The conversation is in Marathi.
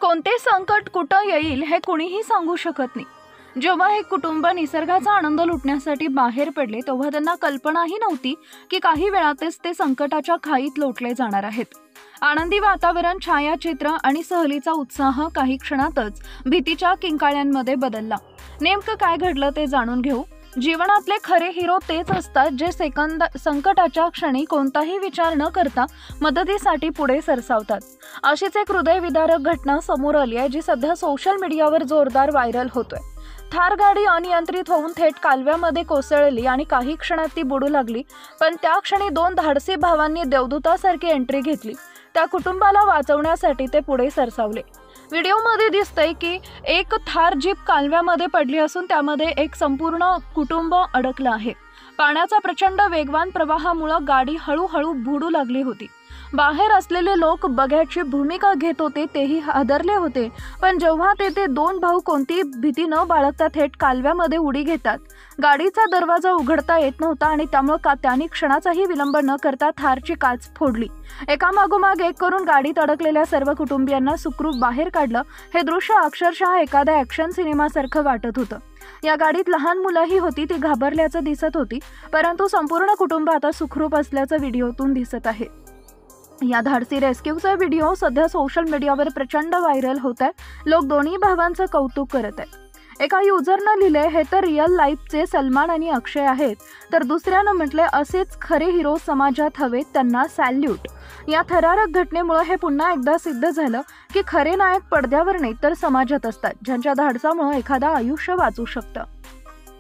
कोणते संकट कुठं येईल हे कुणीही सांगू शकत नाही। जेव्हा हे कुटुंब निसर्गाचा आनंद लुटण्यासाठी बाहेर पडले तेव्हा त्यांना कल्पनाही नव्हती की काही वेळातच ते संकटाच्या खाईत लोटले जाणार आहेत। आनंदी वातावरण, छायाचित्र आणि सहलीचा उत्साह काही क्षणातच भीतीच्या किंकाळ्यांमध्ये बदलला। नेमकं काय घडलं ते जाणून घेऊ। जीवनातले खरे हिरो तेच असतात जे संकटाच्या क्षणी कोणताही विचार न करता मदतीसाठी पुढे सरसावतात। अशीच एक हृदयविदारक घटना समोर आली आहे जी सध्या सोशल मीडियावर जोरदार व्हायरल होतोय। थार गाडी अनियंत्रित होऊन थेट कालव्यामध्ये कोसळली आणि काही क्षणात ती बुडू लागली, पण त्या क्षणी दोन धाडसी भावांनी देवदूतासारखी एंट्री घेतली। त्या कुटुंबाला वाचवण्यासाठी ते पुढे सरसावले। व्हिडिओमध्ये दिसतंय की एक थार जीप कालव्यामध्ये पडली असून त्यामध्ये एक संपूर्ण कुटुंब अडकलं आहे। पाण्याचा प्रचंड वेगवान प्रवाहामुळे गाडी हळूहळू बुडू लागली होती। बाहेर असलेले लोक बघ्याची भूमिका घेत होते, तेही हादरले होते। पण जेव्हा ते दोन भाऊ कोणतीही भीती न बाळगता थेट कालव्यामध्ये उडी घेतात, गाडीचा दरवाजा उघडता येत नव्हता आणि त्यामुळे त्यांनी क्षणाचाही विलंब न करता थारची काच फोडली। एकामागोमाग एक करून गाडीत अडकलेल्या सर्व कुटुंबियांना सुखरूप बाहेर काढलं। हे दृश्य अक्षरशः एखाद्या ॲक्शन सिनेमासारखं वाटत होतं। या गाडीत लहान मुलंही होती, ती घाबरल्याचं दिसत होती, परंतु संपूर्ण कुटुंब आता सुखरूप असल्याचं व्हिडिओतून दिसत आहे। या धाडसी रेस्क्यूचा व्हिडिओ सध्या सोशल मीडियावर प्रचंड व्हायरल होत आहे। लोक दोन्ही भावांचं कौतुक करत आहेत। एका युजरनं लिहिले, हे तर रिअल लाईफचे सलमान आणि अक्षय आहेत, तर दुसऱ्यानं म्हटले, असेच खरे हिरो समाजात हवेत, त्यांना सॅल्यूट। या थरारक घटनेमुळे हे पुन्हा एकदा सिद्ध झालं की खरे नायक पडद्यावर नाही तर समाजात असतात, ज्यांच्या धाडसामुळे एखादा आयुष्य वाचू शकतं।